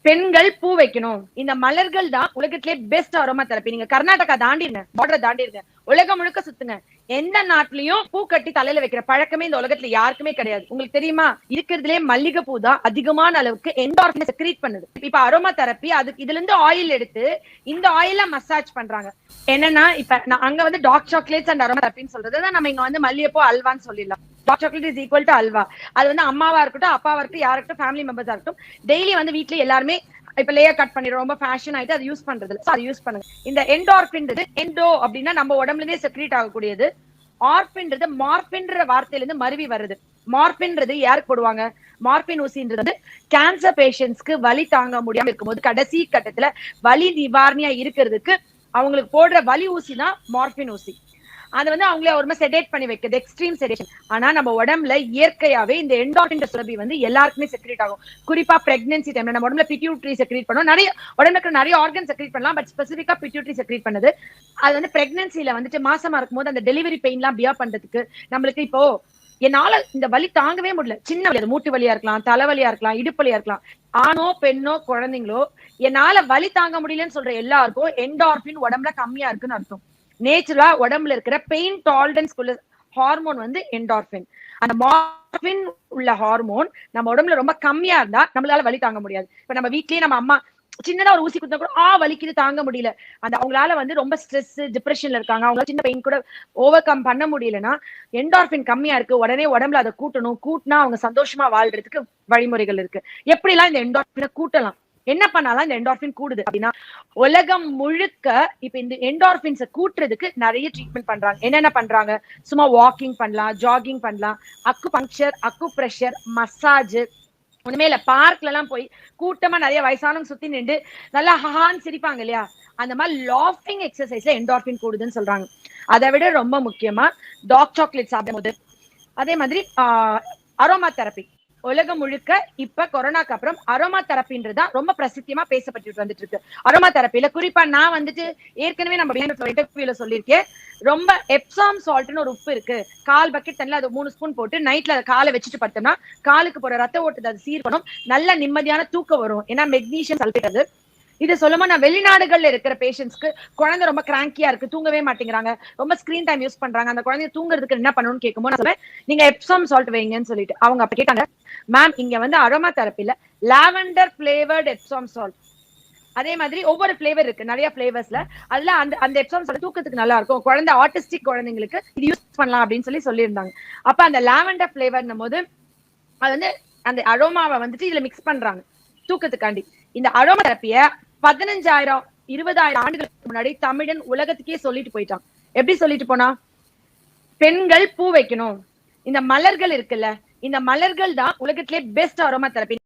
பெண்கள் பூ வைக்கணும். இந்த மலர்கள் தான் உலகத்திலே பெஸ்ட் அரோமா தெரப்பி. நீங்க கர்நாடகா தாண்டிருங்க, பார்டர் தாண்டிருங்க, உலகம் முழுக்க சுத்துங்க. எந்த நாட்டிலயும் பூ கட்டி தலையில வைக்கிற பழக்கமே இந்த உலகத்துல யாருக்குமே கிடையாது. உங்களுக்கு தெரியுமா? இருக்கிறதுலே மல்லிகை பூ தான் அதிகமான அளவுக்கு என்டார்பின் செக்ரீட் பண்ணுது. இப்ப அரோமா தெரப்பி அதுக்கு இதுல இருந்து ஆயில் எடுத்து இந்த ஆயில மசாஜ் பண்றாங்க. என்னன்னா இப்ப அங்க வந்து டார்க் சாக்லேட்ஸ் அண்ட் அரோமா தெரப்பின்னு சொல்றது நம்ம இங்க வந்து மல்லிகைப்பூ அல்வான்னு சொல்லிடலாம். Dark chocolate is equal to halwa. அது வந்து அம்மாவா இருக்கட்டும், அப்பாவா இருக்கட்டும், யாருக்கட்டும், ஃபேமிலி மெம்பர்ஸா இருக்கட்டும், டெய்லி வந்து வீட்ல எல்லாருமே இப்ப லேயர் கட் பண்ணிடுறோம், ரொம்ப ஃபேஷன் ஆயிட்டு அது யூஸ் பண்றது. அது யூஸ் பண்ணுங்க. இந்த என்டார்பின்றது எண்டோ அப்படின்னா நம்ம உடம்புல இருந்தே செக்ரீட் ஆகக்கூடியது. ஆர்பின்றது மார்பின்ற வார்த்தையில இருந்து மருவி வருது. மார்பின்றது யாருக்கு போடுவாங்க? மார்பின் ஊசின்றது கேன்சர் பேஷண்ட்ஸ்க்கு வலி தாங்க முடியாம இருக்கும்போது கடைசி கட்டத்துல வலி நிவாரணியா இருக்கிறதுக்கு அவங்களுக்கு போடுற வலி ஊசி தான் மார்பின் ஊசி. அது வந்து அவங்கள ஒரு செடேட் பண்ணி வைக்கிறது, எக்ஸ்ட்ரீம் செடேஷன். ஆனா நம்ம உடம்புல இயற்கையாவே இந்த என்டார்பின் சுரபி வந்து எல்லாருக்குமே செக்ரேட் ஆகும். குறிப்பா பிரெக்னன்சி டைம்ல நம்ம உடம்புல பிட்யூட்டரி செக்ரேட் பண்ணும். நிறைய உடம்புல நிறைய ஆர்கன் செக்ரேட் பண்ணலாம், பட் ஸ்பெசிபிக்கா பிட்யூட்டரி செக்ரேட் பண்ணுது. அது வந்து பிரெக்னன்சில வந்துட்டு மாசமா இருக்கும்போது அந்த டெலிவரி பெயின் எல்லாம் பியர் பண்றதுக்கு நம்மளுக்கு இப்போ என்னால இந்த வலி தாங்கவே முடியல. சின்ன வலி, மூட்டு வலியா இருக்கலாம், தலைவலியா இருக்கலாம், இடுப்பு வலியா இருக்கலாம். ஆணோ பெண்ணோ குழந்தைங்களோ என்னால வலி தாங்க முடியலன்னு சொல்ற எல்லாருக்கும் என்டார்பின் உடம்புல கம்மியா இருக்குன்னு அர்த்தம். நேச்சுரலா உடம்புல இருக்கிற பெயின் டாலரன்ஸ் ஹார்மோன் வந்து என்டார்பின். அந்த மார்பின் உள்ள ஹார்மோன் நம்ம உடம்புல ரொம்ப கம்மியா இருந்தா நம்மளால வலி தாங்க முடியாது. இப்ப நம்ம வீட்லயே நம்ம அம்மா சின்னதா ஒரு ஊசி குத்தா கூட வலிக்குது தாங்க முடியல, அந்த அவங்களால வந்து ரொம்ப ஸ்ட்ரெஸ் டிப்ரெஷன்ல இருக்காங்க, அவங்களால சின்ன பெயின் கூட ஓவர் கம் பண்ண முடியலன்னா என்டார்பின் கம்மியா இருக்கு, உடனே உடம்புல அதை கூட்டணும். கூட்டினா அவங்க சந்தோஷமா வாழ்றதுக்கு வழிமுறைகள் இருக்கு. எப்படி எல்லாம் இந்த என்டார்பினை கூட்டலாம், என்ன பண்ணாலும் இந்த என்டார்பின் கூடுது அப்படின்னா உலகம் முழுக்க இப்ப இந்த என்டார்பின்ஸை கூட்டுறதுக்கு நிறைய ட்ரீட்மெண்ட் பண்றாங்க. என்னென்ன பண்றாங்க? சும்மா வாக்கிங் பண்ணலாம், ஜாகிங் பண்ணலாம், அக்கு பங்க்சர், அக்கு பிரஷர், மசாஜ். ஒண்ணுமே இல்ல, பார்க்ல எல்லாம் போய் கூட்டமா நிறைய வயசானவங்க சுத்தி நின்று நல்லா ஹான்னு சிரிப்பாங்க இல்லையா, அந்த மாதிரி லாஃபிங் எக்ஸசைஸ்ல என்டார்பின் கூடுதுன்னு சொல்றாங்க. அதை விட ரொம்ப முக்கியமா டார்க் சாக்லேட் சாப்பிடும் போது, அதே மாதிரி அரோமா தெரப்பி உலகம் முழுக்க இப்ப கொரோனாக்கு அப்புறம் அரோமா தெரப்பின்றதா ரொம்ப பிரசித்தியமா பேசப்பட்டு வந்துட்டு இருக்கு. அரோமா தெரப்பில குறிப்பா நான் வந்துட்டு ஏற்கனவே நம்ம இன்டர்வியூல சொல்லியிருக்கேன், ரொம்ப எப்சாம் சால்ட்னு ஒரு உப்பு இருக்கு, 1/4 பக்கெட் தண்ணில அது 3 ஸ்பூன் போட்டு நைட்ல அதை காலை வச்சுட்டு படுத்தோம்னா காலுக்கு போற ரத்த ஓட்டத்தை அது சீர்படும், நல்ல நிம்மதியான தூக்கம் வரும். ஏன்னா மெக்னீசியம் சல்பேட் அது. இது சொல்லுமா நான் வெளிநாடுகள்ல இருக்கிற பேஷண்ட்ஸ்க்கு குழந்தை ரொம்ப கிராங்கியா இருக்கு, தூங்கவே மாட்டேங்கிறாங்க, ரொம்ப ஸ்கிரீன் டைம் யூஸ் பண்றாங்க, அந்த குழந்தைய தூங்குறதுக்கு என்ன பண்ணணும்னு கேட்கும்போது நான் சொல்றேன் நீங்க எப்சாம் சால்ட் வைங்கன்னு சொல்லிட்டு. அவங்க அப்ப கேட்டாங்க, மேம் இங்க வந்து aroma தெரப்பில lavender flavoured Epsom salt, அதே மாதிரி ஒவ்வொரு பிளேவர் இருக்கு, நிறைய பிளேவர்ஸ்ல, அதுல அந்த எப்சாம் சால்ட் தூக்கத்துக்கு நல்லா இருக்கும், குழந்தை ஆட்டிஸ்டிக் குழந்தைங்களுக்கு இது யூஸ் பண்ணலாம் அப்படின்னு சொல்லியிருந்தாங்க. அப்ப அந்த லாவெண்டர் பிளேவர்னும் போது அது வந்து அந்த அரோமாவை வந்துட்டு இதுல மிக்ஸ் பண்றாங்க தூக்கத்துக்காண்டி. இந்த அரோமா தெரப்பிய 15,000 20,000 ஆண்டுகளுக்கு முன்னாடி தமிழன் உலகத்துக்கே சொல்லிட்டு போயிட்டான். எப்படி சொல்லிட்டு போனா? பெண்கள் பூ வைக்கணும், இந்த மலர்கள் இருக்குல்ல, இந்த மலர்கள் தான் உலகத்திலே பெஸ்ட் அரோமா தெரப்பி.